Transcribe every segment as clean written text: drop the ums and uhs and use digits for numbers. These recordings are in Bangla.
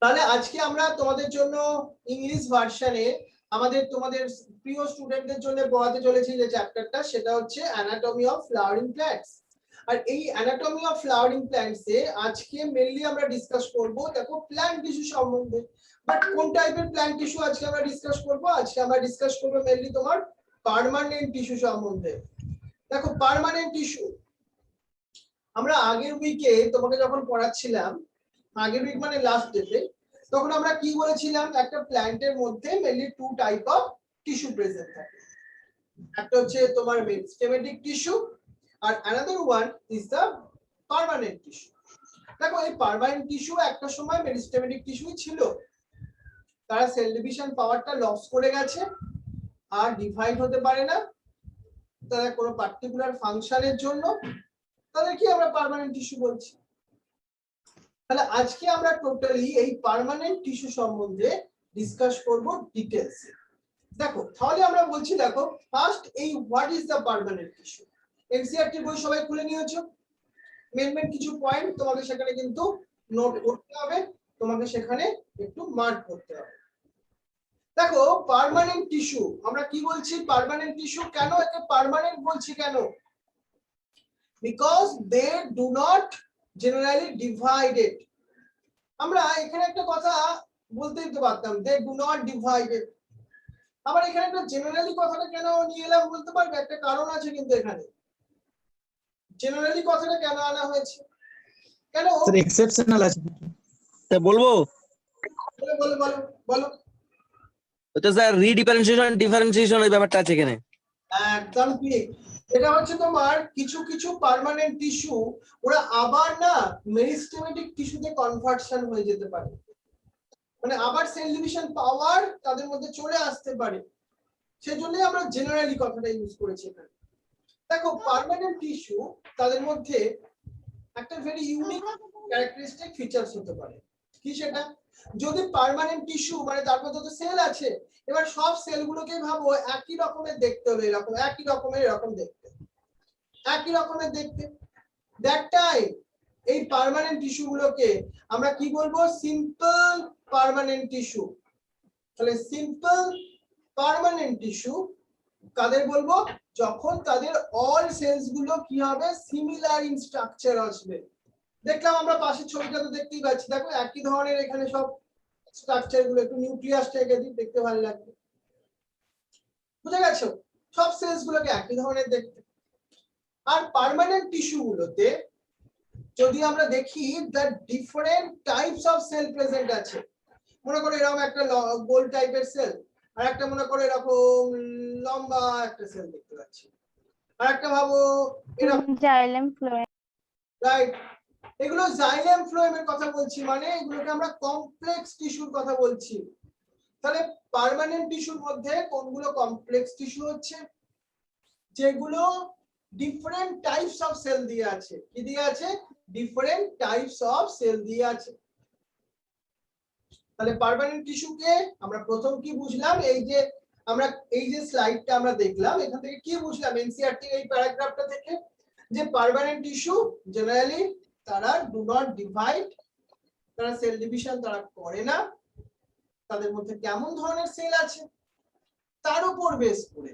তাহলে আজকে আমরা তোমাদের জন্য ইংলিশ ভার্সনে তোমাদের প্রিয় স্টুডেন্টদের জন্য পড়াতে চলেছি যে চ্যাপ্টারটা, সেটা হচ্ছে অ্যানাটমি অফ ফ্লাওয়ারিং প্ল্যান্টস। আর এই অ্যানাটমি অফ ফ্লাওয়ারিং প্ল্যান্টস এ আজকে মেইনলি আমরা ডিসকাস করব দেখো প্ল্যান্ট টিস্যু সম্বন্ধে। বাট কোন টাইপের প্ল্যান্ট টিস্যু আজকে আমরা ডিসকাস করব? আজকে আমরা ডিসকাস করব মেইনলি তোমার পার্মানেন্ট টিস্যু সম্বন্ধে। দেখো পার্মানেন্ট টিস্যু আমরা আগের উইকে তোমাকে যখন পড়াচ্ছিলাম, আগের উইক মানে লাস্ট ডেতে, তখন আমরা কি বলেছিলাম, একটা প্ল্যান্টের মধ্যে mainly two type of tissue present থাকে। একটা হচ্ছে তোমার মেরিস্টেমেটিক টিস্যু আর another one is the permanent tissue. দেখো এই পার্মানেন্ট টিস্যু একটা সময় মেরিস্টেমেটিক টিস্যুই ছিল, তারা সেল ডিভিশন পাওয়ারটা লস করে গেছে আর ডিভাইড হতে পারে না, তারা কোনো পার্টিকুলার ফাংশনের জন্য তাদেরকে আমরা পার্মানেন্ট টিস্যু বলছি। তাহলে আজকে আমরা টোটালি এই পার্মানেন্ট টিস্যু সম্বন্ধে ডিসকাস করব ডিটেইলস। দেখো তাহলে আমরা বলছি, দেখো ফার্স্ট এই what is the permanent tissue. NCERT বই সবাই খুলে নিয়েছো, মেন কিছু পয়েন্ট তোমাকে সেখানে কিন্তু নোট করতে হবে, তোমাকে সেখানে একটু মার্ক করতে হবে। দেখো পার্মানেন্ট টিস্যু আমরা কি বলছি, পার্মানেন্ট টিস্যু কেন একে পার্মানেন্ট বলছি কেন? Because they do not generally divided. আমরা এখানে একটা কথা বলতেই তো পারতাম, দে ডু নট ডিভাইডেড। আবার এখানে একটা জেনারেলি কথাটা কেন নিয়ে এলাম বলতে পারবে? একটা কারণ আছে কিন্তু এখানে জেনারেলি কথাটা কেন আনা হয়েছে, কেন স্যার এক্সেপশনাল আছে তা বলবো বলো বলো বলো বলো। তো স্যার ডিফারেন্সিয়েশন এই ব্যাপারটা আছে এখানে। একদম ঠিক। এটা হচ্ছে তোমার কিছু কিছু পার্মানেন্ট টিস্যু ওরা আবার না মেরিস্টেমেটিক টিস্যুতে কনভার্সন হয়ে যেতে পারে, মানে আবার সেল ডিভিশন পাওয়ার তাদের মধ্যে চলে আসতে পারে, সেজন্য আমরা জেনারেলি কথাটা ইউজ করেছি এখানে। দেখো পার্মানেন্ট টিস্যু তাদের মধ্যে একটা ভেরি ইউনিক ক্যারেক্টারিস্টিক ফিচারস হতে পারে। কি সেটা? যদি পার্মানেন্ট টিস্যু মানে তার মধ্যে তো সেল আছে, এবার সব সেলগুলোকে ভাবো একই রকমের দেখতে হবে, এরকম একই রকমের এরকম দেখতে, একই রকমের দেখতে। দ্যাট টাইম এই পার্মানেন্ট টিস্যু গুলোকে আমরা কি বলবো? Simple permanent tissue. তাহলে সিম্পল পার্মানেন্ট টিস্যু কাদের বলবো? যখন তাদের অল সেলস গুলো কি হবে? সিমিলার ইন স্ট্রাকচার আসবে। দেখলাম আমরা পাশের ছবিটাতে দেখতেই পাচ্ছি, দেখো একই ধরনের এখানে সব স্ট্রাকচার গুলো, একটু নিউক্লিয়াসটা এঁকে দিই, দেখতে ভালো লাগবে। বুঝে গেছো? সব সেলস গুলোকে একই ধরনের দেখতে। আর পার্মানেন্ট টিস্যু গুলোতে যদি আমরা দেখি the different types of cell present আছে। মনে করো এরকম একটা গোল টাইপের সেল, আর একটা মনে করো এরকম লম্বা একটা সেল দেখতে পাচ্ছি, আর একটা ভাবো এরকম জাইলেম ফ্লোয়েম। রাইট, এগুলো জাইলেম ফ্লোয়েমের কথা বলছি, মানে এগুলোকে আমরা কমপ্লেক্স টিস্যুর কথা বলছি। তাহলে পার্মানেন্ট টিস্যুর মধ্যে কোনগুলো কমপ্লেক্স টিস্যু হচ্ছে? যেগুলো ডিফারেন্ট টাইপস অফ সেল দিয়ে আছে। কি দিয়ে আছে? ডিফারেন্ট টাইপস অফ সেল দিয়ে আছে। তাহলে পার্মানেন্ট টিস্যুকে আমরা প্রথম কি বুঝলাম? এই যে স্লাইডটা আমরা দেখলাম, এখান থেকে কি বুঝলাম এনসিইআরটি এই প্যারাগ্রাফটা থেকে? যে পার্মানেন্ট টিস্যু জেনারেলি তারা ডু নট ডিভাইড, তারা সেল ডিভিশন তারা করে না, তাদের মধ্যে কেমন ধরনের সেল আছে তার উপর বেস করে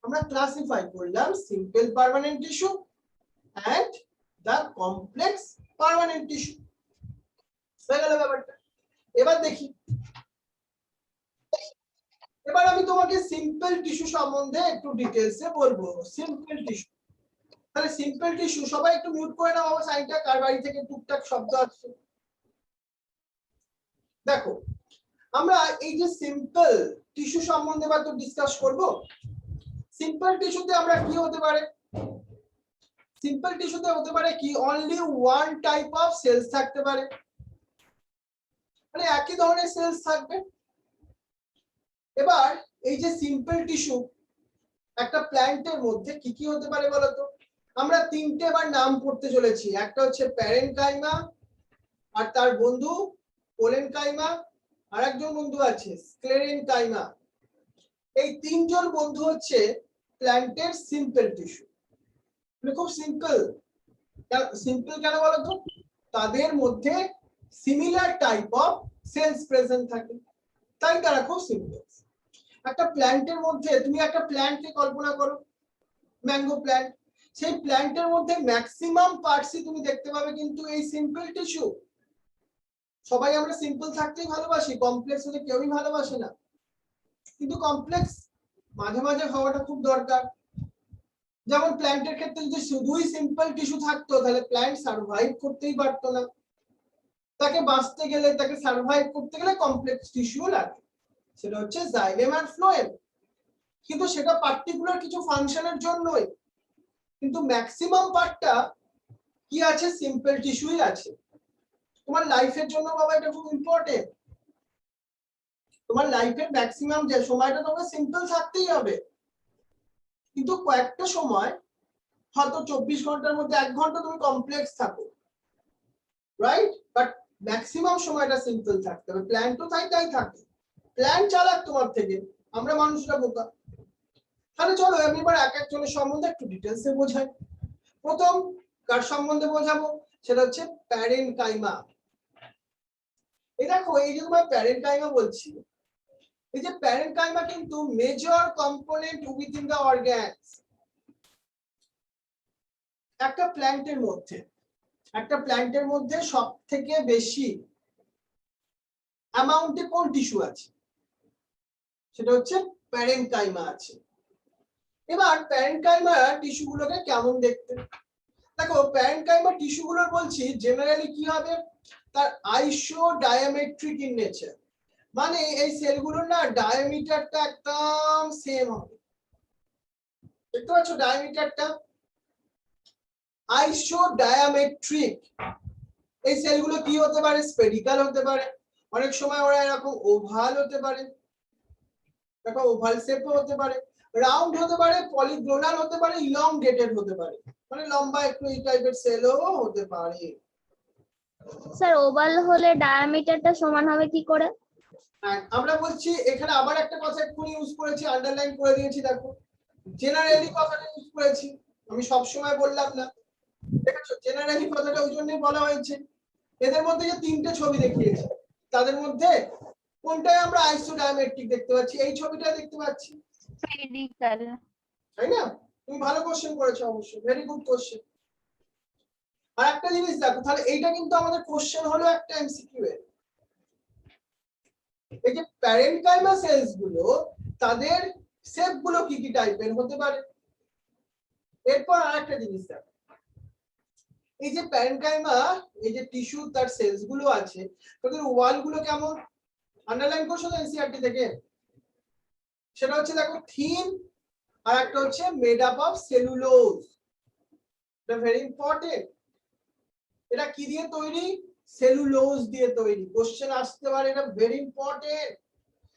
আমরা ক্লাসিফাই করলাম simple permanent tissue and the complex permanent tissue. হয়ে গেল ব্যাপারটা। এবার দেখি, এবার আমি তোমাকে সিম্পল টিস্যু সম্বন্ধে একটু ডিটেইলসে বলবো। সিম্পল টিস্যু, তাহলে সিম্পল টিস্যু সবাই একটু মিউট করে নাও আমার সাইনটা, কার বাড়ি থেকে টুকটাক শব্দ আসছে। দেখো আমরা এই যে সিম্পল টিস্যু সম্বন্ধে বা তো ডিসকাস করব। সিম্পল টিস্যুতে আমরা কি হতে পারে? সিম্পল টিস্যুতে হতে পারে কি only one type of cells থাকতে পারে, মানে একই ধরনের সেলস থাকবে। এবার এই যে সিম্পল টিস্যু একটা প্ল্যান্টের মধ্যে কি কি হতে পারে বলতো? আমরা তিনটে বার নাম পড়তে চলেছি। একটা হচ্ছে প্যারেনকাইমা, আর তার বন্ধু পোলেনকাইমা, আর একজন বন্ধু আছে স্ক্লেরেনকাইমা। এই তিনজন বন্ধু হচ্ছে প্ল্যান্টের সিম্পল টিস্যু। খুব সিম্পল। সিম্পল কেন বলতো? তাদের মধ্যে similar type of cells present থাকে, তাই তারা খুব সিমিলার। একটা প্ল্যান্টের মধ্যে তুমি একটা প্ল্যান্টকে কল্পনা করো, ম্যাঙ্গো প্ল্যান্ট, সেই প্ল্যান্টের মধ্যে ম্যাক্সিমাম পার্টসই তুমি দেখতে পাবে কিন্তু এই সিম্পল টিস্যু। সবাই আমরা সিম্পল থাকতেই ভালোবাসি, কমপ্লেক্স হলে কেউই ভালোবাসে না, কিন্তু কমপ্লেক্স মাঝে মাঝে হওয়াটা খুব দরকার। যেমন প্ল্যান্টের ক্ষেত্রে যদি শুধুই সিম্পল টিস্যু থাকতো তাহলে প্ল্যান্ট সার্ভাইভ করতেই পারতো না, তাকে বাঁচতে গেলে, তাকে সার্ভাইভ করতে গেলে কমপ্লেক্স টিস্যু লাগে, সেটা হচ্ছে জাইলেম আর ফ্লোয়েম। কিন্তু সেটা পার্টিকুলার কিছু ফাংশনের জন্যই, কিন্তু ম্যাক্সিমাম পার্টটা কি আছে, সিম্পল টিস্যুই আছে। তোমার লাইফের জন্য বাবা এটা খুব ইম্পর্টেন্ট, তোমার লাইফের ম্যাক্সিমাম যে সময়টা তোমাকে সিম্পল থাকতেই হবে, কিন্তু কয়েকটা সময় হয়তো 24 ঘন্টার মধ্যে 1 ঘন্টা তুমি কমপ্লেক্স থাকো, রাইট, বাট ম্যাক্সিমাম সময়টা সিম্পল থাকতে হবে। প্ল্যান তো তাই থাকে, প্ল্যান চালাক তোমার থেকে, আমরা মানুষরা বোকা। তাহলে চলো আমি এবার এক একজনের সম্বন্ধে একটু ডিটেলসে বোঝাই। প্রথম কার সম্বন্ধে বোঝাবো, সেটা হচ্ছে প্যারেনকাইমা। এই দেখো, এই যে তোমার প্যারেনকাইমা বলছি, এই যে প্যারেনকাইমা কিন্তু major component within the organs. একটা প্ল্যান্টের মধ্যে সব থেকে বেশি অ্যামাউন্টে কোন টিস্যু আছে, সেটা হচ্ছে প্যারেনকাইমা আছে। এবার প্যারেনকাইমা টিস্যু গুলোকে কেমন দেখতে, দেখো প্যারেনকাইমা টিস্যু গুলোর বলছি জেনারেলি কি হবে, তার আইসো ডায়ামেট্রিক ইন নেচার, মানে এই সেলগুলোর না ডায়ামিটারটা একদম সেম হবে। দেখতে পাচ্ছ ডায়ামিটারটা আইসো ডায়ামেট্রিক। এই সেলগুলো কি হতে পারে, স্পেরিক্যাল হতে পারে, অনেক সময় ওরা এরকম ওভাল হতে পারে, দেখো ওভাল শেপও হতে পারে, রাউন্ড হতে পারে, পলিগোনাল হতে পারে, ইলংগেটেড হতে পারে, মানে লম্বা একটু এই টাইপের সেলও হতে পারে। স্যার ওভাল হলে ডায়ামিটারটা সমান হবে কি করে? আমরা বলছি এখানে আবার একটা কথা এক্ষুনি ইউজ করেছি, আন্ডারলাইন করে দিয়েছি, দেখো জেনারেলি কথাটা ইউজ করেছি, আমি সব সময় বললাম না, দেখো জেনারেলি কথাটা ওই জন্যই বলা হয়েছে। এদের মধ্যে যে তিনটে ছবি দেখিয়েছি তাদের মধ্যে কোনটায় আমরা আইসোডায়ামেট্রিক দেখতে পাচ্ছি, এই ছবিটা দেখতে পাচ্ছি, স্পেরিক্যাল। তাই না? তুমি ভালো কোশ্চেন করেছো, অবশ্যই ভেরি গুড কোশ্চেন। আর একটা জিনিস দেখো, তাহলে এইটা কিন্তু আমাদের কোশ্চেন হলো একটা এমসিকিউ এর, এই যে প্যারেনকাইমা সেলস গুলো তাদের শেপ গুলো কি কি টাইপের হতে পারে। এরপর আরেকটা জিনিস দেখো, এই যে প্যারেনকাইমা, এই যে টিস্যু তার সেলস গুলো আছে, তাদের ওয়াল গুলো কেমন, আন্ডারলাইন করছো তো এনসিইআরটি থেকে, সেটা হচ্ছে দেখো থিন, আর একটা হচ্ছে মেড আপ অফ সেলুলোজ, এটা ভেরি ইম্পর্টেন্ট। এটা কি দিয়ে তৈরি, সেলুলোজ দিয়ে তৈরি, কোশ্চেন আসতে পারে, এটা ভেরি ইম্পর্টেন্ট,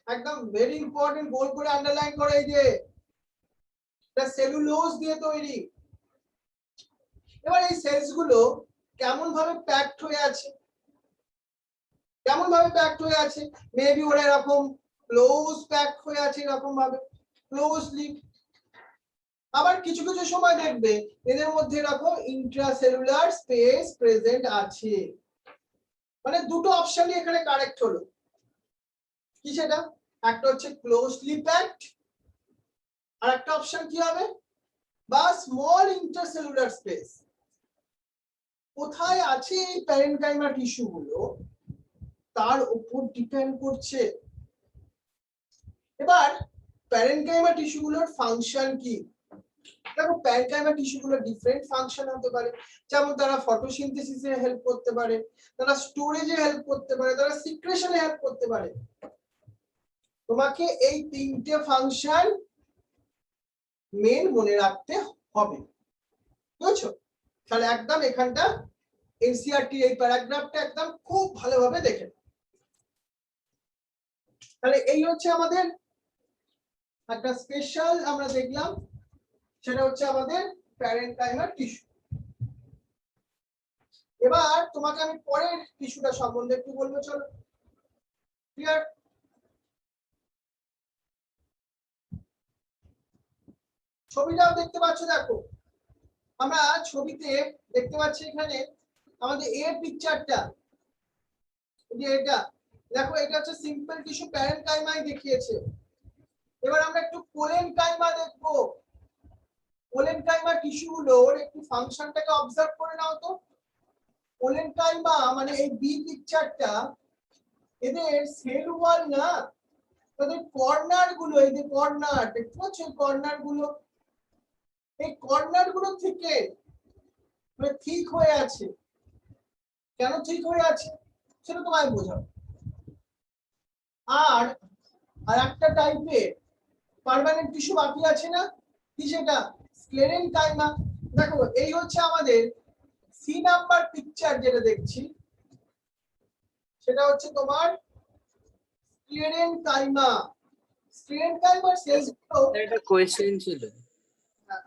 একদম ভেরি ইম্পর্টেন্ট, গোল করে আন্ডারলাইন করে, এই যে এটা সেলুলোজ দিয়ে তৈরি। এবার এই সেলস গুলো কেমন ভাবে প্যাকড হয়ে আছে, কেমন ভাবে প্যাকড হয়ে আছে, মেবি ওরা এরকম ক্লোজ প্যাক হয়ে আছে এরকম ভাবে ক্লোজলি, আবার কিছু কিছু সময় দেখবে এদের মধ্যে এরকম ইন্ট্রাসেলুলার স্পেস প্রেজেন্ট আছে, মানে দুটো অপশনই এখানে কারেক্ট হলো। কি সেটা, একটা হচ্ছে ক্লোজলি প্যাকড, আর একটা অপশন কি হবে, বা স্মল ইন্টারসেলুলার স্পেস। কোথায় আছে এই প্যারেনকাইমা টিস্যু গুলো তার উপর ডিপেন্ড করছে। এবার প্যারেনকাইমা টিস্যু গুলোর ফাংশন কি, দেখো প্যারেনকাইমা টিস্যু গুলোর ডিফারেন্ট ফাংশন হতে পারে, যেমন তারা ফটোসিনথেসিসে হেল্প করতে পারে, তারা স্টোরেজে হেল্প করতে পারে, তারা সিক্রেশনে হেল্প করতে পারে। তোমাকে এই তিনটে ফাংশন মেন মনে রাখতে হবে, বুঝছো? তাহলে একদম এখানটা এনসিইআরটি এই প্যারাগ্রাফটা একদম খুব ভালোভাবে দেখে। তাহলে এই হচ্ছে আমাদের একটা স্পেশাল আমরা দেখলাম, সেটা হচ্ছে আমাদের প্যারেনকাইমা টিস্যু। এবার তোমাকে আমি পরের টিস্যুটা সম্বন্ধে একটু বলবো, চলো ক্লিয়ার। ছবিটাও দেখতে পাচ্ছ, দেখো আমরা ছবিতে দেখতে পাচ্ছি এখানে আমাদের এর পিকচারটা, যে এটা দেখো, এটা হচ্ছে সিম্পল টিস্যু প্যারেনকাইমাই দেখিয়েছে। এবার আমরা একটু কোলেনকাইমা দেখবো। কোলেনকাইমা টিস্যু গুলোর একটু ফাংশনটাকে অবজার্ভ করে নাও তো। কোলেনকাইমা মানে এই বি পিকচারটা, এদের সেল ওয়াল না, তাদের কর্নার গুলো, এই যে কর্নার দেখতে পাচ্ছ, কর্নার গুলো, এই কর্নার গুলো থেকে মানে ঠিক হয়ে আছে। কেন ঠিক হয়ে আছে সেটা তোমায় বোঝাবো। আর আর একটা টাইপের পার্মানেন্ট টিস্যু বাকি আছে না, কি সেটা? স্ক্লেরেনকাইমা। দেখো এই হচ্ছে আমাদের সি নাম্বার পিকচার যেটা দেখছি, সেটা হচ্ছে তোমার স্ক্লেরেনকাইমা। স্ক্লেরেনকাইমার সেলস গুলো, একটা কোয়েশ্চেন ছিল,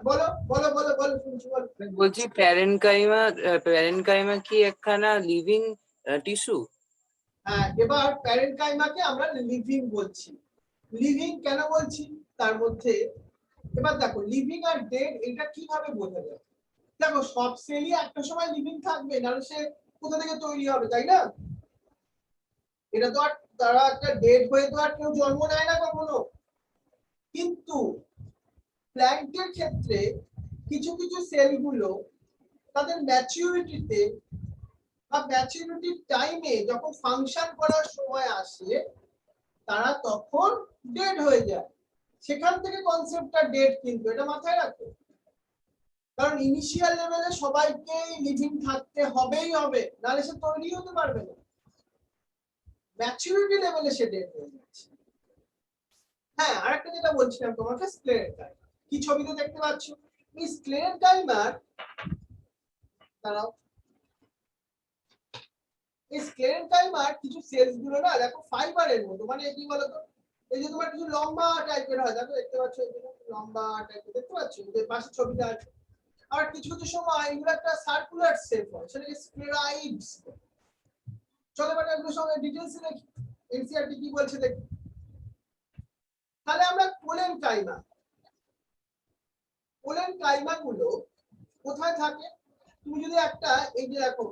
বলো বলো বলো বলো, শুনছি বলো। বলছি প্যারেনকাইমা কি একখানা লিভিং টিস্যু? হ্যাঁ, এবার প্যারেনকাইমাকে আমরা লিভিং বলছি। লিভিং কেন বলছি তার মধ্যে, এবার দেখো লিভিং আর ডেড এটা কিভাবে বোঝা যায়। দেখো সব সেলই একটা সময় লিভিং থাকবে, নাহলে সে কোথা থেকে তৈরি হবে, তাই না? এটা তো আর তারা একটা ডেড হয়ে তো আর কেউ জন্ম নেয় না কখনো। কিন্তু প্ল্যান্টের ক্ষেত্রে কিছু কিছু সেলগুলো তাদের ম্যাচিউরিটিতে বা ম্যাচিউরিটির টাইমে যখন ফাংশন করার সময় আসে, তারা তখন ডেড হয়ে যায়। সেখান থেকে কনসেপ্টটা ডেড, কিন্তু এটা মাথায় রাখো। কারণ ইনিশিয়াল লেভেলে সবাইকে লিভিং থাকতে হবেই হবে, নাহলে সে তৈরি হতে পারবে না। ম্যাচুরিটি লেভেলে সে ডেড হয়ে যাচ্ছে। হ্যাঁ, আরেকটা যেটা বলছিলাম তোমাকে, স্ক্লেরেনকাইমা কি ছবিতে দেখতে পাচ্ছ, এই স্ক্লেরেনকাইমার দাঁড়াও, এই স্ক্লেরেনকাইমার কিছু সেলস গুলো না দেখো ফাইবারের মতো, মানে কি বলতো, এই যে তোমার কিছু লম্বা টাইপের হয়, দেখো দেখতে পাচ্ছ, লম্বা টাইপের দেখতে পাচ্ছ, যে পাশে ছবিটা আছে। আর কিছু কিছু সময় এগুলো একটা সার্কুলার শেপ হয়, সেটাকে স্ক্লেরাইডস। চলো এবার এগুলো সঙ্গে ডিটেইলসে দেখি, এনসিআরটি কি বলছে দেখি। তাহলে আমরা কোলেনকাইমা গুলো কোথায় থাকে? তুমি যদি একটা, এই যে দেখো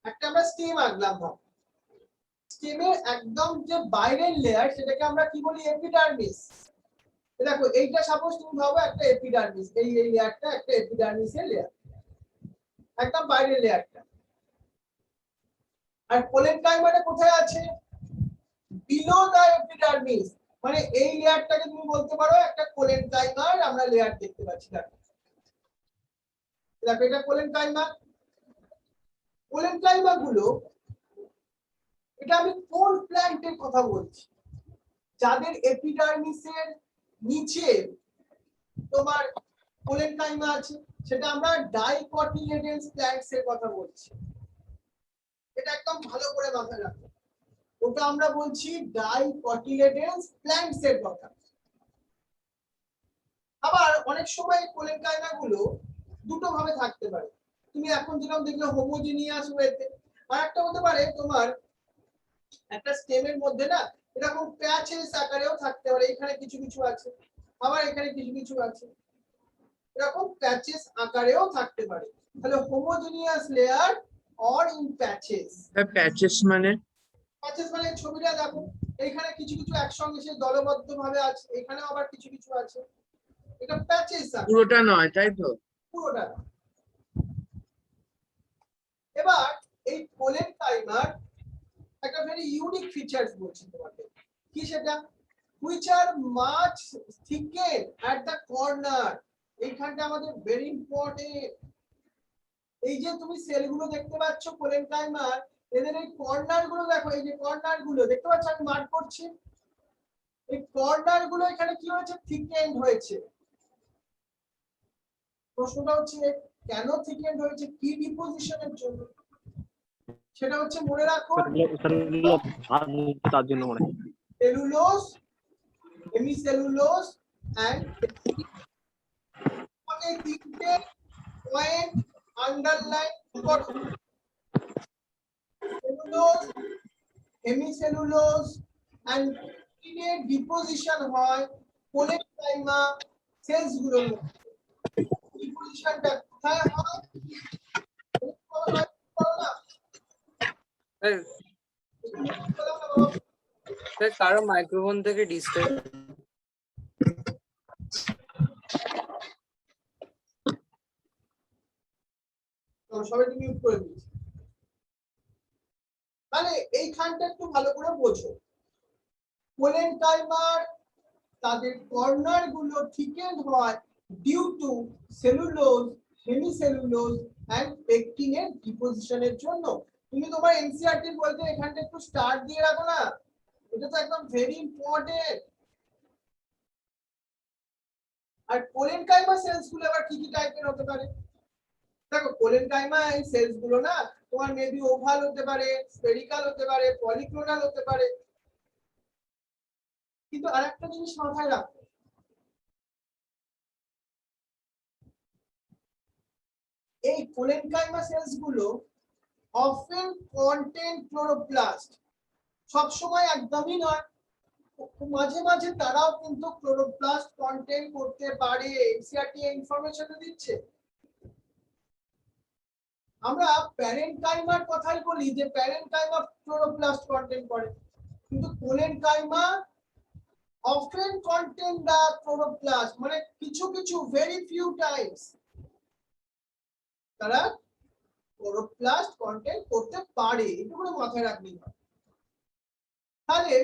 একটা আমরা স্টেম আঁকলাম, ভাব স্টেমের একদম যে বাইরের লেয়ার সেটাকে আমরা কি বলি? এপিডার্মিস। দেখো এইটা সাপোজ তুমি ভাবো একটা এপিডার্মিস, এই লেয়ারটা একটা এপিডার্মিসের লেয়ার, একদম বাইরের লেয়ারটা। আর কোলেনকাইমাটা কোথায় আছে? বিলো দা এপিডার্মিস, মানে এই লেয়ারটাকে তুমি বলতে পারো একটা কোলেনকাইমার আমরা লেয়ার দেখতে পাচ্ছি। দেখো এটা কোলেনকাইমা। কোলেনকাইমা গুলো, এটা আমি কোন প্ল্যান্টের কথা বলছি? যাদের এপিডার্মিসের নিচে তোমার কোলেনকাইমা আছে, সেটা আমরা ডাইকটিলেডেন্স প্ল্যান্টস এর কথা বলছি। এটা একদম ভালো করে মাথায় রাখো, ওটা আমরা বলছি ডাইকটিলেডেন্স প্ল্যান্টস এর কথা। আবার অনেক সময় কোলেনকাইমা গুলো দুটো ভাবে থাকতে পারে। তুমি এখন যেরকম দেখলে হোমোজেনিয়াস ওয়েতে, আর একটা হতে পারে তোমার একটা স্টেমের মধ্যে না এরকম প্যাচেস আকারেও থাকতে পারে, এখানে কিছু কিছু আছে, আবার এখানে কিছু কিছু আছে, এরকম প্যাচেস আকারেও থাকতে পারে। তাহলে homogeneous layer or in patches. Patches মানে? প্যাচেস মানে ছবিটা দেখো, এখানে কিছু কিছু একসঙ্গে সে দলবদ্ধভাবে আছে, এখানে আবার কিছু কিছু আছে, এটা প্যাচেস। পুরোটা নয়, তাই তো? পুরোটা। এবার এই কোলেনকাইমার একটা ভেরি ইউনিক ফিচারস বলছি তোমাকে, কি সেটা? which are much thickened at the corner। এইখানটা আমাদের ভেরি ইম্পর্টেন্ট। এই যে তুমি সেলগুলো দেখতে পাচ্ছ কোলেনকাইমার, এদের এই কর্নার গুলো দেখো, এই যে কর্নার গুলো দেখতে পাচ্ছ, আমি মার্ক করছি, এই কর্নার গুলো এখানে কি হয়েছে? থিকেন্ড হয়েছে। প্রশ্নটা হচ্ছে কেন থিকেন্ড হয়েছে, কি ডিপোজিশনের জন্য? সেটা হচ্ছে মনে রাখো, তার জন্য মনে হয় সেলুলোজ, হেমিসেলুলোজ এন্ড এই তিনটে পয়েন্ট আন্ডারলাইন করো। সেলুলোজ, হেমিসেলুলোজ এন্ড প্রোটিনের ডিপোজিশন হয় কোলেনকাইমা সেলস গুলোর মধ্যে। ডিপোজিশনটা কোথায় হয়? স্যার কারো মাইক্রোফোন থেকে ডিস্টার্ব। সবাইকে মিউট করে দিয়েছি। তাহলে এইখানটা একটু ভালো করে বোঝো। পোলেনকাইমার তাদের কর্নার গুলো থিকেন্ড হয় due to cellulose, hemicellulose and পেকটিনের ডিপোজিশনের জন্য। তুমি তোমার এনসিইআরটি বলতে এখানটা একটু স্টার্ট দিয়ে রাখো না, এটা তো একদম ভেরি ইম্পর্টেন্ট। আর পোলেনকাইমা সেলস গুলো আবার কি কি টাইপের হতে পারে? দেখো পোলেনকাইমা এই সেলস গুলো না তোমার মেবি ওভাল হতে পারে, স্ফেরিক্যাল হতে পারে, পলিক্লোনাল হতে পারে। কিন্তু আরেকটা জিনিস মাথায় রাখো, এই পোলেনকাইমা সেলস গুলো অফেন কন্টেন্ট ক্লোরোপ্লাস্ট, সব সময় একদমই নয়, মাঝে মাঝে তারাও কিন্তু ক্লোরোপ্লাস্ট কন্টেন্ট করতে পারে। এনসিইআরটি ইনফরমেশন দিচ্ছে। আমরা প্যারেনকাইমার কথাই বলি যে প্যারেনকাইমা ক্লোরোপ্লাস্ট কন্টেন্ট করে, কিন্তু পোলেনকাইমা অফেন কন্টেন্ট দা ক্লোরোপ্লাস্ট, মানে কিছু কিছু ভেরি ফিউ টাইমস তারা ক্লোরোপ্লাস্ট কন্টেন্ট করতে পারে, এটুকু মাথায় রাখবেন। তাহলে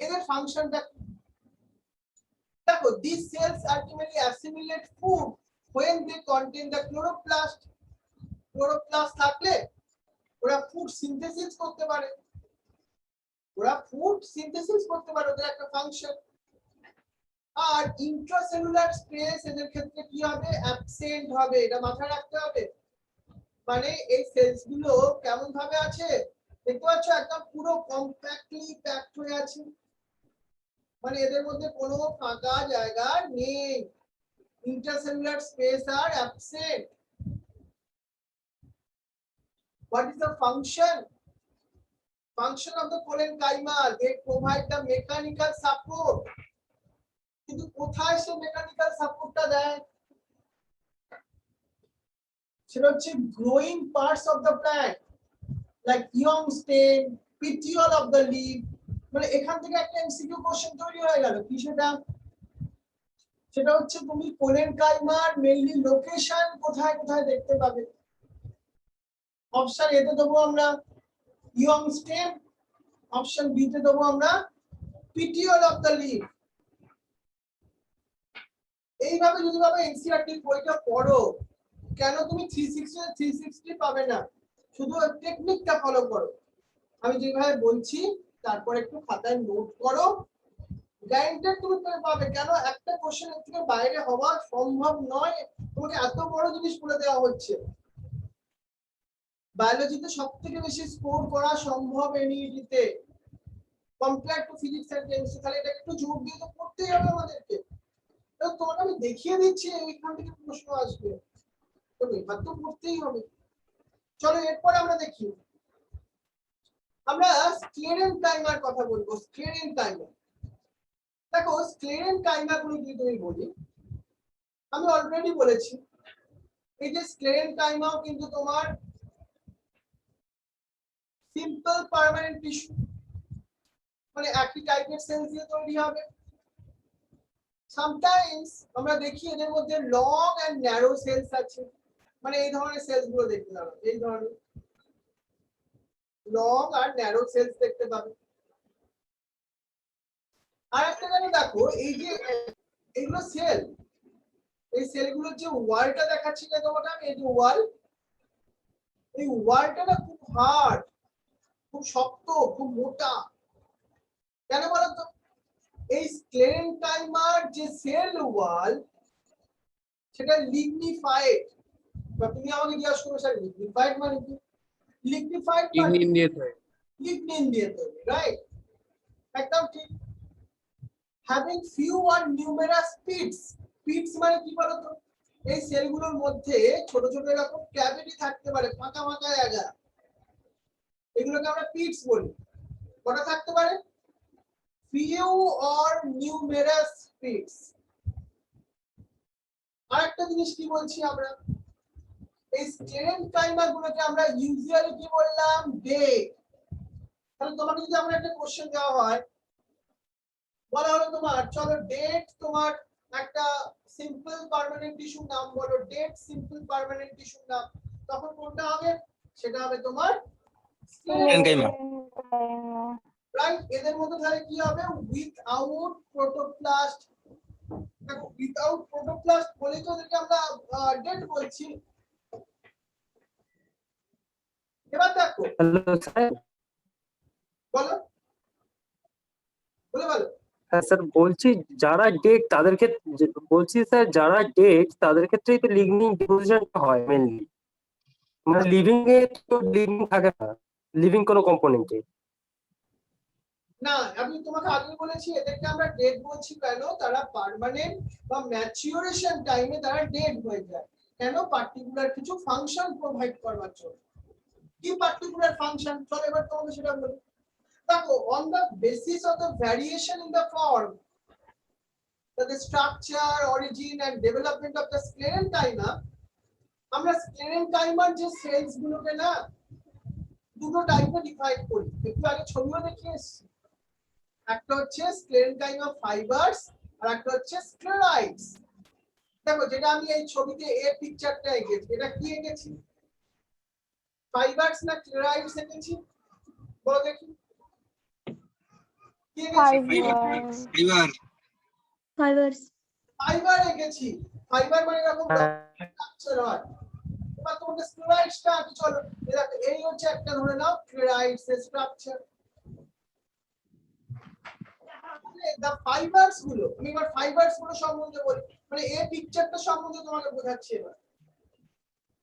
এদের ফাংশনটা দেখো, these cells ultimately assimilate food when they contain the chloroplast. Chloroplast থাকলে ওরা ফুড সিনথেসিস করতে পারে, ওদের একটা ফাংশন। আর ইন্ট্রাসেলুলার স্পেস এদের ক্ষেত্রে কি হবে? অ্যাবসেন্ট হবে, এটা মাথায় রাখতে হবে। মানে এই সেলস গুলো কেমন ভাবে আছে দেখতে পাচ্ছ, একদম পুরো কম্প্যাক্টলি প্যাকড হয়ে আছে, মানে এদের মধ্যে কোনো ফাঁকা জায়গা নেই। Intracellular space are absent. What is the function of the polenchyma? They provide the mechanical support. কিন্তু কোথায় সে মেকানিক্যাল সাপোর্টটা দেয়? সেটা হচ্ছে growing parts of the plant, like young stem, petiole of the leaf। মানে এখান থেকে একটা এমসিকিউ কোশ্চেন তৈরি হয়ে গেল। কি সেটা? সেটা হচ্ছে তুমি পোলেনকাইমার মেইনলি লোকেশন কোথায় কোথায় দেখতে পাবে। অপশন এ তে দেবো আমরা ইয়ং স্টেম, অপশন বি তে দেবো আমরা petiole of the leaf। এইভাবে যদি ভাবে এনসিইআরটি বইটা পড়ো, কেন তুমি 360 পাবে না, শুধু টেকনিকটা ফলো করো। আমি যেভাবে বলছি তারপর একটু খাতায় নোট করো, গ্যারান্টেড তুমি পাবে। কেন একটা কোশ্চেন এর থেকে বাইরে হওয়া সম্ভব নয়, তোমাকে এত বড় জিনিস বলে দেওয়া হচ্ছে। বায়োলজিতে সবথেকে বেশি স্কোর করা সম্ভব এনইডিতে compare to physics and chemistry. তাহলে এটা একটু জোর দিয়ে তো পড়তেই হবে আমাদেরকে। তোমাকে আমি দেখিয়ে দিচ্ছি এইখান থেকে প্রশ্ন আসবে, তো এবার তো পড়তেই হবে। চলো এরপর আমরা দেখি, আমরা স্ক্লেরেনকাইমার কথা বলবো। স্ক্লেরেনকাইমা, দেখো স্ক্লেরেনকাইমা গুলো কি তুমি বলি, আমি অলরেডি বলেছি এই যে স্ক্লেরেনকাইমাও কিন্তু তোমার সিম্পল পার্মানেন্ট টিস্যু, মানে একই টাইপের সেল দিয়ে তৈরি হবে। সামটাইমস আমরা দেখি এদের মধ্যে লং এন্ড ন্যারো সেলস আছে, মানে এই ধরনের সেলস গুলো দেখতে পাবে, এই ধরনের লং আর ন্যারো সেলস দেখতে পাবে। আর একটা জায়গা দেখো, এই যে এগুলো সেল, এই সেলগুলোর যে ওয়ালটা দেখাচ্ছি না তোমাকে আমি, এই যে ওয়াল, এই ওয়ালটা না খুব হার্ড, খুব শক্ত, খুব মোটা। কেন বলো তো? এই স্ক্লেরেনকাইমার যে সেল ওয়াল সেটা লিগনিফাইড। বা তুমি আমাকে জিজ্ঞাসা করো স্যার লিগনিফাইড মানে কি? লিগনিফাইড মানে লিগনিন দিয়ে তৈরি, রাইট? একদম ঠিক। হ্যাভিং ফিউ আর নিউমেরাস পিটস, পিটস মানে কি বলো তো? এই সেলগুলোর মধ্যে ছোট ছোট এরকম ক্যাভিটি থাকতে পারে, ফাঁকা ফাঁকা জায়গা, এগুলোকে আমরা পিটস বলি। কটা থাকতে পারে? Few or numerous pits. আরেকটা জিনিস কি বলছি আমরা, এই স্ক্লেরেনকাইমা গুলোকে আমরা ইউজুয়ালি কি বললাম, ডেট। তাহলে তোমাকে যদি আমরা একটা কোশ্চেন দেওয়া হয়, বলা হলো তোমার চলো ডেট তোমার একটা সিম্পল পার্মানেন্ট টিস্যুর নাম বলো, ডেট সিম্পল পার্মানেন্ট টিস্যুর নাম, তখন কোনটা হবে? সেটা হবে তোমার Parenchyma. রাইট। এদের মধ্যে তাহলে কি হবে? Without protoplast. দেখো উইথআউট প্রোটোপ্লাস্ট বলে তো ওদেরকে আমরা ডেট বলছি। এবার দেখো হ্যালো স্যার। বলো বলো। হ্যাঁ স্যার, বলছি যারা ডেট তাদের ক্ষেত্রে, বলছি স্যার যারা ডেট তাদের ক্ষেত্রেই তো লিগনিন ডিপোজিশনটা হয় মেনলি, মানে লিভিং এ তো লিভিং থাকে না, লিভিং কোনো কম্পোনেন্টে। না, আমি তোমাকে আগে বলেছি এদেরকে আমরা ডেট বলছি কেন, তারা পার্মানেন্ট বা ম্যাচিউরেশন টাইমে তারা ডেট হয়ে যায়। কেন? পার্টিকুলার কিছু ফাংশন প্রোভাইড করবার জন্য। কি পার্টিকুলার ফাংশন? চলো এবার তোমাকে সেটা বলি। দেখো, on the basis of the variation in the form, the structure, origin and development of the sclerenchyma, আমরা স্ক্লেরেনকাইমার যে সেলস গুলোকে না দুটো টাইপে ডিভাইড করি। একটু আগে ছবিও দেখিয়ে এসেছি। একটা হচ্ছে স্ক্লেরেনকাইমা ফাইবারস আর একটা হচ্ছে স্ক্লেরাইডস। দেখো, যেটা আমি এই ছবিতে এই পিকচারটা এঁকেছি, এটা কি এঁকেছি? ফাইবারস না স্ক্লেরাইডস এঁকেছি? বলো দেখি কি এঁকেছি? ফাইবার্স। ফাইবার এঁকেছি। ফাইবার মানে এরকম স্ট্রাকচার হয়। এবার তোমাকে স্ক্লেরাইডসটা আঁকি চলো। দেখো এই হচ্ছে একটা, ধরে নাও স্ক্লেরাইডস এর স্ট্রাকচার। দা ফাইবারস গুলো, আমি এবার ফাইবারস গুলো সম্বন্ধে বলি, মানে এই পিকচারটা সম্বন্ধে তোমাকে বোঝাচ্ছি। এবার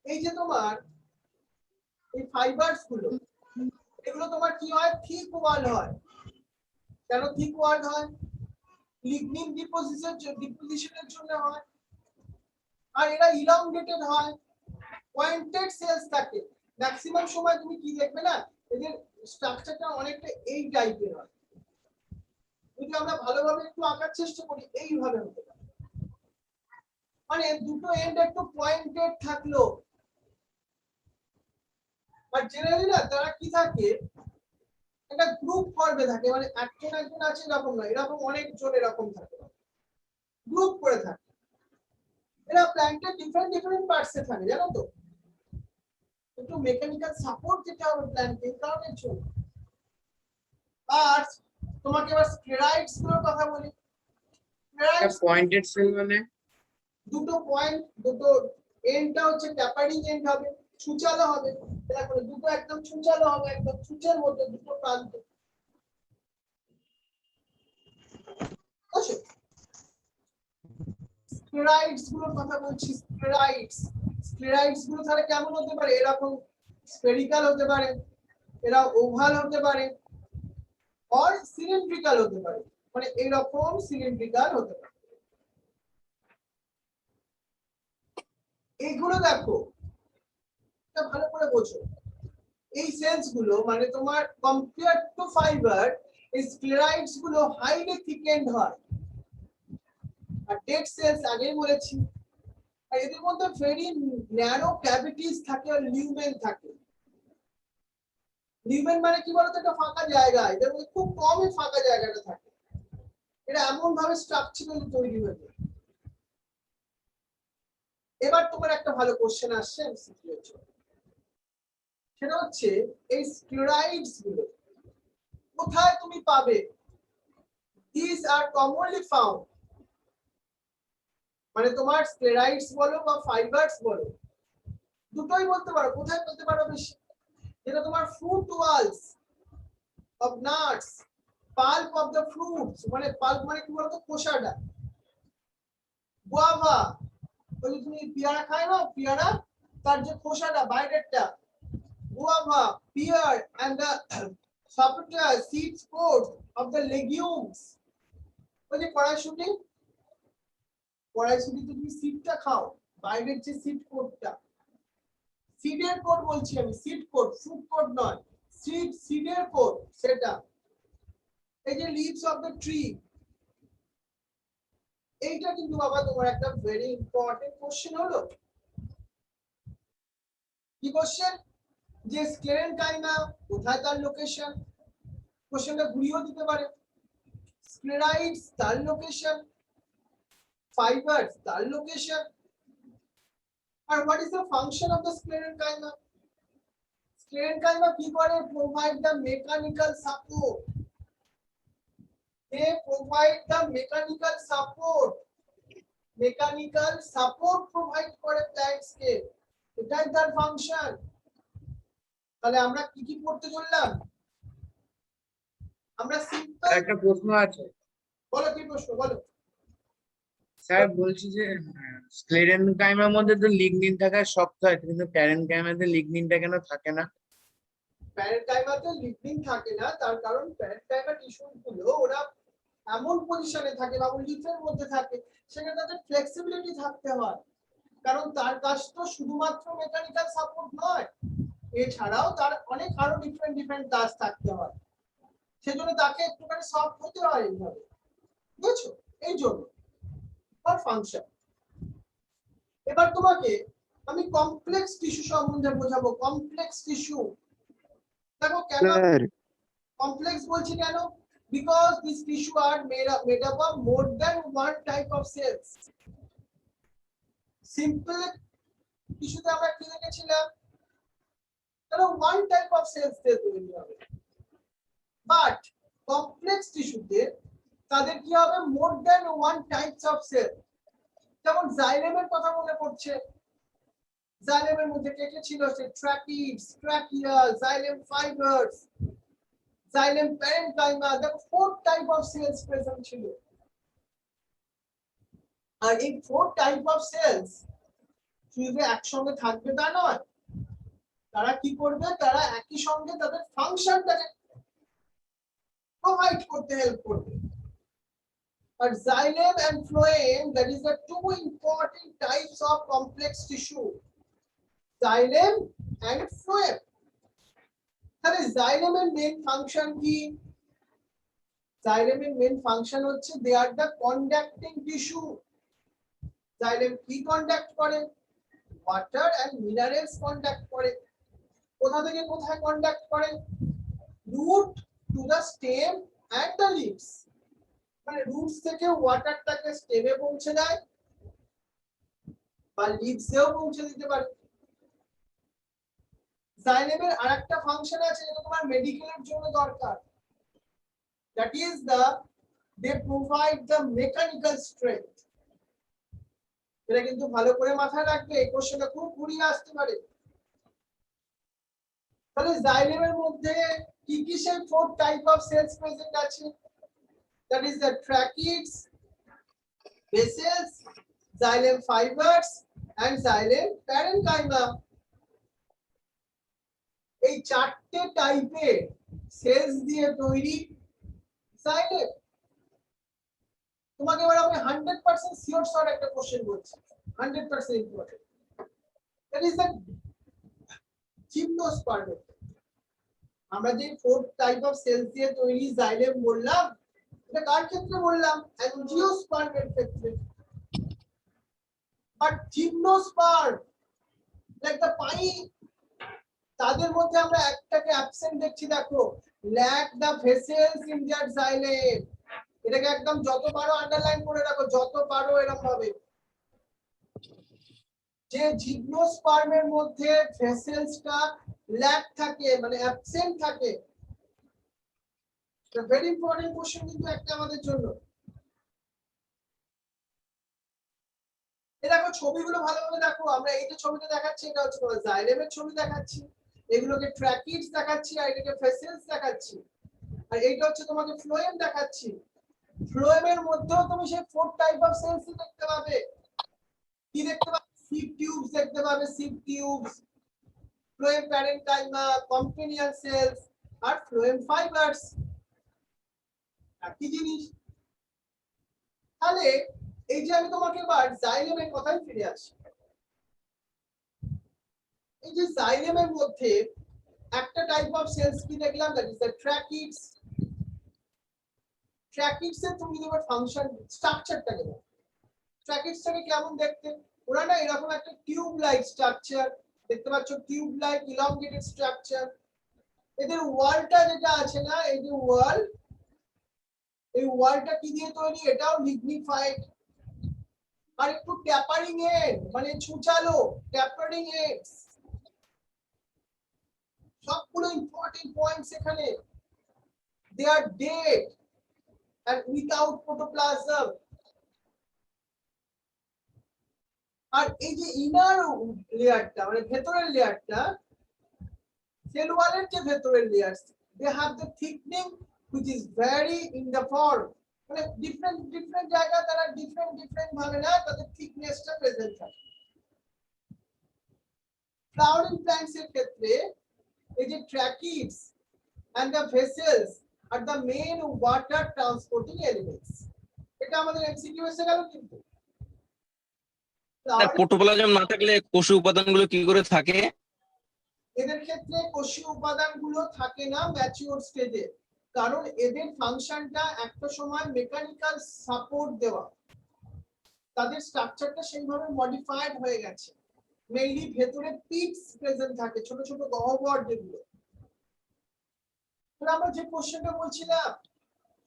এই যে তোমার এই ফাইবারস গুলো, এগুলো তোমার কি হয়? থিক ওয়াল হয়। কেন থিক ওয়াল হয়? লিগনিন ডিপোজিশনের জন্য হয়। আর এরা ইলংগেটেড হয়, পয়েন্টেড সেলস থাকে। ম্যাক্সিমাম সময় তুমি কি দেখবে না, এদের স্ট্রাকচারটা অনেকটা এই টাইপের হয়। যদি আমরা ভালোভাবে একটু আঁকার চেষ্টা করি, এইভাবে হতে পারে, মানে দুটো এন্ড একটু পয়েন্টেড থাকলো। আর জেনারেলি না তারা কি থাকে, একটা গ্রুপ ফর্মে থাকে, মানে একজন আছে এরকম না, এরকম অনেকজন এরকম থাকে, গ্রুপ করে থাকে। এরা প্ল্যান্টের ডিফারেন্ট পার্টসে থাকে, জানো তো? একটু মেকানিক্যাল সাপোর্ট দিতে হবে প্ল্যান্টকে, কারণের জন্য। আর তোমাকে এবার স্ক্লেরাইডস গুলোর কথা বলি। স্ক্লেরাইডস পয়েন্টেড সেল মানে দুটো পয়েন্ট, দুটো এন্ডটা হচ্ছে ট্যাপারিং এন্ড হবে, ছুচালো হবে। দেখো দুটো একদম ছুচালো হবে, একদম ছুঁচের মধ্যে দুটো প্রান্ত। স্ক্লেরাইডস গুলোর কথা বলছি। স্ক্লেরাইডস গুলো তাহলে কেমন হতে পারে? এরকম স্ফেরিক্যাল হতে পারে, এরা ওভাল হতে পারে, আর সিলিন্ড্রিক্যাল হতে পারে, মানে এরকম সিলিন্ড্রিক্যাল হতে পারে। এইগুলো দেখো, এটা ভালো করে বোঝো। এই সেলস গুলো মানে তোমার কম্পেয়ার টু ফাইবার, এই স্ক্লেরাইডস গুলো হাইলি থিকেন্ড হয়। আর ডেড সেলস আগেই বলেছি, আর এদের মধ্যে ভেরি ন্যারো ক্যাভিটিস থাকে আর লিউমেন থাকে। লিউমেন মানে কি বলতো? একটা ফাঁকা জায়গা, এদের মধ্যে খুব কমই ফাঁকা জায়গাটা থাকে। এটা এমন ভাবে স্ট্রাকচারালি তৈরি হয়ে যায়। এবার তোমার একটা ভালো কোশ্চেন আসছে এমসিকিউ এর জন্য, সেটা হচ্ছে এই স্ক্লেরাইডস গুলো কোথায় তুমি পাবে? These are commonly found, মানে তোমার স্ক্লেরাইডস বলো বা ফাইবারস বলো, দুটোই বলতে পারো। কোথায় পেতে পারো বেশি? যেটা তোমার fruit walls of nuts, pulp of the fruits, মানে পাল্প মানে কি বলতো? খোসাটা। গুয়াভা, ওই যে তুমি পেয়ারা খায় না, পেয়ারা তার যে খোসাটা বাইরেরটা, guava, pear and the sapota seed spores of the legumes, ওই যে কড়াইশুঁটি, কড়াইশুঁটি তুমি সিডটা খাও, বাইরের যে সিড কোটটা, সিডের কোট বলছি আমি, সিড কোট, ফ্রুট কোট নয়, সিডের কোট সেটা। এই যে লিভস অফ দ্য ট্রি, এইটা কিন্তু বাবা তোমার একটা ভেরি ইম্পর্টেন্ট কোশ্চেন হলো। কি কোশ্চেন, যে স্ক্লেরেনকাইমা কোথায় তার লোকেশন, কোশ্চেনটা ঘুরিয়েও দিতে পারে। স্ক্লেরাইডস তার লোকেশন, ফাইবারস তার লোকেশন। আর what is the function of the sclerenchyma? Sclerenchyma কি করে? Provide the mechanical support. They provide the mechanical support. Mechanical support provide করে plants কে, এটাই তার ফাংশন। তাহলে আমরা কি কি পড়তে চললাম? আমরা সিম্পল। একটা প্রশ্ন আছে বলো কি প্রশ্ন, বলো। স্যার, বলছি যে স্ক্লেরেনকাইমার মধ্যে তো লিগনিন থাকার শক্ত আছে, কিন্তু প্যারেনকাইমাতে লিগনিনটা কেন থাকে না? প্যারেনকাইমাতে লিগনিন থাকে না, তার কারণ প্যারেনকাইমা টিস্যু গুলো ওরা এমন পজিশনে থাকে বা লিফের মধ্যে থাকে, সেখানে তাদের ফ্লেক্সিবিলিটি থাকতে হয়। কারণ তার কাজ তো শুধুমাত্র মেকানিক্যাল সাপোর্ট নয়, এছাড়াও তার অনেক আরো ডিফারেন্ট কাজ থাকতে হয়। সেজন্য তাকে একটুখানি সফট হতে হয় এইভাবে, বুঝছো? এই জন্য তার ফাংশন। এবার তোমাকে আমি কমপ্লেক্স টিস্যু সম্বন্ধে বোঝাবো। কমপ্লেক্স টিস্যু দেখো কেন কমপ্লেক্স বলছি কেন? Because these tissue are made up of more than one type of cells. Simple টিস্যুতে আমরা কি দেখেছিলাম? তাহলে one type of cells দিয়ে তৈরি হবে। But complex টিস্যুতে তাদের কি হবে? more than one types of cell. যেমন জাইলেমের কথা মনে পড়ছে। জাইলেমের মধ্যে কে কে ছিল? Say tracheids, trachea, xylem fibres, xylem parenchyma, the 4 type of cells present ছিল। আর এই 4 type of cells শুধু একসঙ্গে থাকবে তা নয়, তারা কি করবে? তারা একই সঙ্গে তাদের ফাংশনটাকে প্রোভাইড করতে হেল্প করবে। আর xylem and phloem, that is the two important types of complex tissue, xylem and phloem। তাহলে জাইলেমের মেইন ফাংশন কি? জাইলেমের মেইন ফাংশন হচ্ছে they are the conducting tissue. Xylem কি কন্ডাক্ট করে? ওয়াটার এন্ড মিনারেলস কন্ডাক্ট করে। কোথা থেকে কোথায় কন্ডাক্ট করে? Root to the stem and the leaves. মানে রুটস থেকে ওয়াটারটাকে স্টেমে পৌঁছে দেয় বা লিভসেও পৌঁছে দিতে পারে। জাইলেমের আরেকটা ফাংশন আছে যেটা তোমার মেডিকেলের জন্য দরকার, that is they provide the mechanical strength। এটা কিন্তু ভালো করে মাথায় রাখবে, এই কোশ্চেনটা খুব ঘুরিয়ে আসতে পারে। তাহলে জাইলেমের মধ্যে কি কি সেই 4 টাইপ অফ সেলস প্রেজেন্ট আছে? that is the tracheids, vessels, xylem fibers and xylem parenchyma। এই 4টে টাইপের সেলস দিয়ে তৈরি জাইলেম। তোমাকে এবার আমি 100% সিওর শর্ট একটা কোশ্চেন বলছি, 100% important. That is the gymnosperm. আমরা যে 4 টাইপ অফ সেলস দিয়ে তৈরি জাইলেম বললাম, এটা কার ক্ষেত্রে বললাম? অ্যাঞ্জিওস্পার্মের ক্ষেত্রে। But gymnosperm like the pine, তাদের মধ্যে আমরা একটাকে অ্যাবসেন্ট দেখছি। দেখো, lack the vessels in their xylem. এটাকে একদম যত পারো আন্ডারলাইন করে রাখো, যত পারো এরকম ভাবে। যে জিমনোস্পার্মের মধ্যে ভেসেলসটা ল্যাক থাকে, মানে অ্যাবসেন্ট থাকে। এটা ভেরি ইম্পর্টেন্ট কোশ্চেন কিন্তু একটা আমাদের জন্য। এই দেখো ছবিগুলো ভালোভাবে দেখো। আমরা এই যে ছবিটা দেখাচ্ছি, এটা হচ্ছে তোমার জাইলেমের ছবি দেখাচ্ছি, এগুলোকে ট্র্যাকিডস দেখাচ্ছি, আর এটাকে ভেসেলস দেখাচ্ছি, আর এইটা হচ্ছে তোমাকে ফ্লোয়েম দেখাচ্ছি। ফ্লোয়েমের মধ্যেও তুমি সেই 4 টাইপ অফ সেলস দেখতে পাবে। কি দেখতে পাবে? সিভ টিউবস দেখতে পাবে, sieve tubes, phloem parenchyma, companion cells আর ফ্লোয়েম ফাইবারস। একই জিনিস। তাহলে এই যে আমি তোমাকে এবার জাইলেমের কথায় ফিরে আসি। এই যে জাইলেমের মধ্যে একটা টাইপ অফ সেলস কি দেখলাম? That is the tracheids. Tracheids এর তুমি যদি ফাংশন স্ট্রাকচারটা দেখো, ট্র্যাকিডসটাকে কেমন দেখতে? ওরা না এরকম একটা টিউব লাইক স্ট্রাকচার, দেখতে পাচ্ছ টিউব লাইক ইলংগেটেড স্ট্রাকচার। এদের ওয়ালটা যেটা আছে না, এই যে ওয়াল, এই ওয়ালটা কি দিয়ে তৈরি? এটাও লিগনিফাইড। আর একটু ট্যাপারিং এন্ড মানে ছুচালো, ট্যাপারিং এন্ডস, সবগুলো ইম্পর্টেন্ট পয়েন্টস এখানে। দে আর ডেড and without protoplasm. আর এই যে ইনার লেয়ারটা মানে ভেতরের লেয়ারটা, সেল ওয়ালের যে ভেতরের layer, they have the thickening which is vary in the form, মানে ডিফারেন্ট জায়গা তারা ডিফারেন্ট ভাবে না তাদের থিকনেসটা প্রেজেন্ট থাকে। ফ্লাওয়ারিং প্ল্যান্টস এর ক্ষেত্রে এই যে ট্র্যাকিডস and the vessels are the main water transporting elements. এটা আমাদের এমসিকিউ এসে গেল কিন্তু। স্যার প্রোটোপ্লাজম না থাকলে কোষীয় উপাদানগুলো কি করে থাকে? এদের ক্ষেত্রে কোষীয় উপাদানগুলো থাকে না ম্যাচিউর স্টেজে, কারণ এদের ফাংশনটা একটা সময় মেকানিক্যাল সাপোর্ট দেওয়া, তাদের স্ট্রাকচারটা সেইভাবে মডিফাইড হয়ে গেছে। মেইনলি ভেতরে পিটস প্রেজেন্ট থাকে, ছোট ছোট গহ্বর যেগুলো। আমরা যে কোশ্চেনটা বলছিলাম,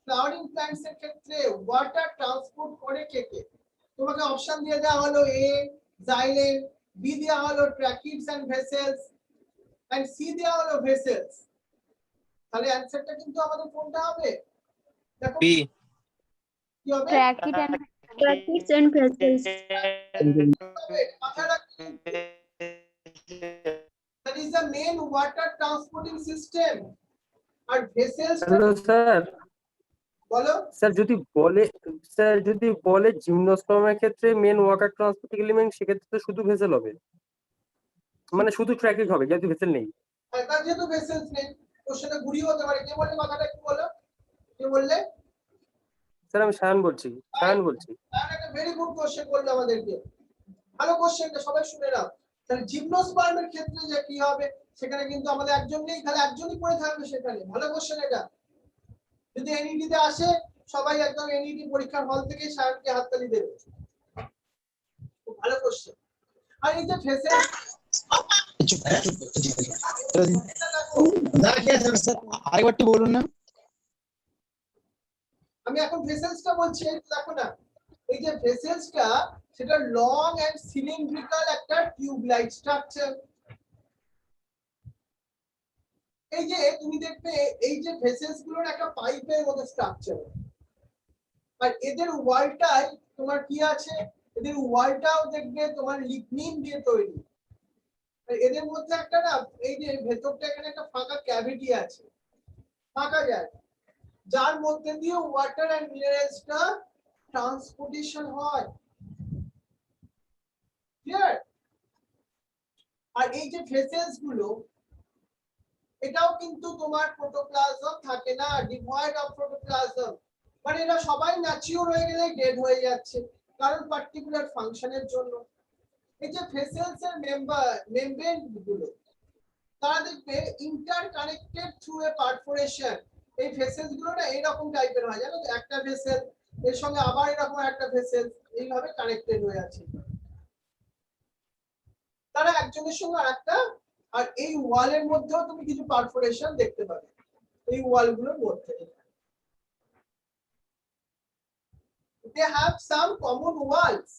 ফ্লাওয়ারিং প্ল্যান্টস এর ক্ষেত্রে ওয়াটার ট্রান্সপোর্ট করে কে কে? তোমাকে অপশন দিয়ে দেওয়া হলো এ জাইলেম, বি দেওয়া হলো ট্র্যাকিডস এন্ড ভেসেলস, এন্ড সি দেওয়া হলো ভেসেলস। তাহলে অ্যানসারটা কিন্তু আমাদের কোনটা হবে? দেখো বি। কি হবে? Trackids and vessels. মাথায় রাখবেন, that is the main water transporting system. R vessels hello sir, বলো। স্যার যদি বলে জিমনোস্পার্মের ক্ষেত্রে মেন ওয়াটার ট্রান্সপোর্টিং এলিমেন্ট, সেক্ষেত্রে তো শুধু ভেসেল হবে, মানে শুধু ট্র্যাকিড হবে যেহেতু ভেসেল নেই। তার যেহেতু ভেসেলস নেই, কোশ্চেনটা ঘুরিয়ে হতে পারে। কে বললে কথাটা একটু বলো, কে বললে? স্যার আমি সায়ন বলছি। একটা ভেরি গুড কোশ্চেন বললো আমাদেরকে, ভালো কোশ্চেনটা সবাই শুনে নাও। তাহলে জিমনোস্পার্মের ক্ষেত্রে যে কি হবে, সেখানে কিন্তু আমাদের একজন নেই, তাহলে একজনই পড়ে থাকবে সেখানে। ভালো কোশ্চেন এটা। যদি এনইডি তে আসে, সবাই একদম এনইডি পরীক্ষার হল থেকে সায়নকে হাততালি দেবে। খুব ভালো কোশ্চেন। আর এই যে ভেসেলস, আরেকবার বলুন না। আমি এখন ভেসেলসটা বলছি, দেখো না, এই যে ভেসেলসটা সেটা লং এন্ড সিলিন্ড্রিক্যাল একটা টিউব লাইক স্ট্রাকচার। এই যে তুমি দেখবে এই যে ভেসেলস গুলোর একটা পাইপের মতো স্ট্রাকচার, আর এদের ওয়ালটাই তোমার কি আছে, এদের ওয়ালটাও দেখবে তোমার লিগনিন দিয়ে তৈরি। আর এদের মধ্যে একটা না, এই যে ভেতরটা এখানে একটা ফাঁকা ক্যাভিটি আছে, ফাঁকা জায়গা, যার মধ্যে দিয়ে ওয়াটার এন্ড মিনারেলসটা ট্রান্সপোর্টেশন হয়। ক্লিয়ার? আর এই যে ভেসেলস গুলো, এটাও কিন্তু তোমার প্রোটোপ্লাজম থাকে না, ডিভয়েড অফ প্রোটোপ্লাজম, মানে এরা সবাই ম্যাচিউর হয়ে গেলে ডেড হয়ে যাচ্ছে, কারণ পার্টিকুলার ফাংশনের জন্য। এই যে ভেসেলস এর মেমব্রেন গুলো, তারা দেখবে inter connected through a perforation. এই ভেসেলস গুলো না এরকম টাইপের হয়, জানো তো, একটা ভেসেল এর সঙ্গে আবার এরকম একটা ভেসেল এইভাবে কানেক্টেড হয়ে আছে, তারা একজনের সঙ্গে আরেকটা। আর এই ওয়ালের মধ্যেও তুমি কিছু পারফোরেশন দেখতে পাবে, এই ওয়ালগুলোর মধ্যে। They have some common walls.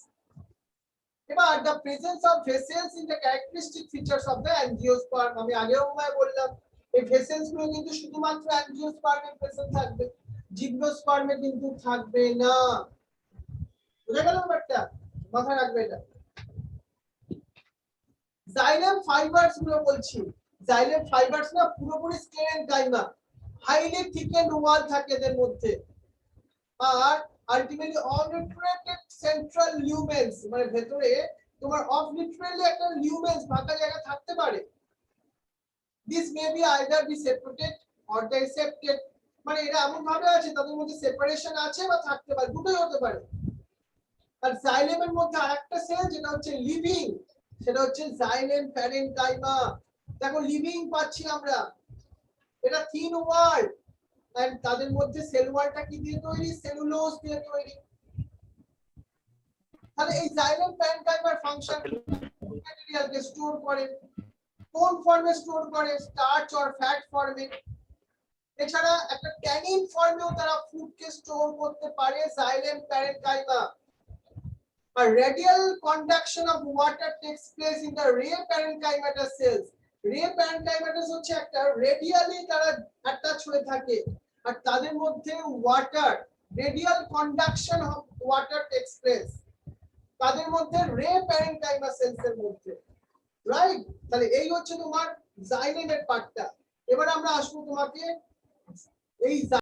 এবার the presence of vessels in the characteristic features of the angiosperm, আমি আগেও বললাম এই ভেসেলস গুলো কিন্তু শুধুমাত্র অ্যাঞ্জিওস্পার্মে প্রেজেন্ট থাকবে, জিমনোস্পার্মে কিন্তু থাকবে না। বুঝা গেল ব্যাপারটা? মাথায় রাখবে এটা। জাইলেম ফাইবারস গুলো বলছি, জাইলেম ফাইবারস না পুরোপুরি স্ক্লেরেনকাইমা, হাইলি থিকেন্ড ওয়াল থাকে এদের মধ্যে। আর আলটিমেটলি অবলিটারেটেড সেন্ট্রাল লিউমেন্স, মানে ভেতরে তোমার অবলিটারেলি একটা লিউমেন্স ফাঁকা জায়গা থাকতে পারে। This may be either be separated or dissected, মানে এরা এমন ভাবে আছে তাদের মধ্যে সেপারেশন আছে বা থাকতে পারে, দুটোই হতে পারে। আর জাইলেমের মধ্যে আরেকটা সেল যেটা হচ্ছে লিভিং, সেটা হচ্ছে জাইলেম প্যারেনকাইমা। দেখো লিভিং পাচ্ছি আমরা, এটা থিন ওয়াল, এন্ড তাদের মধ্যে সেল ওয়ালটা কি দিয়ে তৈরি? সেলুলোজ দিয়ে তৈরি। তাহলে এই জাইলেম প্যারেনকাইমার ফাংশন ম্যাটেরিয়ালকে স্টোর করে। কোন ফর্মে স্টোর করে? স্টার্চ অর ফ্যাট ফর্মে। এছাড়া একটা ট্যানিন ফর্মেও তারা ফুডকে স্টোর করতে পারে, xylem parenchyma. A radial conduction of water takes place in the ray parenchymatous cells. ray parenchymatous হচ্ছে একটা রেডিয়ালি তারা অ্যাটাচ হয়ে থাকে, আর তাদের মধ্যে water radial conduction of water tax place তাদের মধ্যে রে প্যারেনকাইমা সেলস এর মধ্যে, রাইট? তাহলে এই হচ্ছে তোমার জাইলেমের পার্টটা। এবার আমরা আসবো তোমাকে এই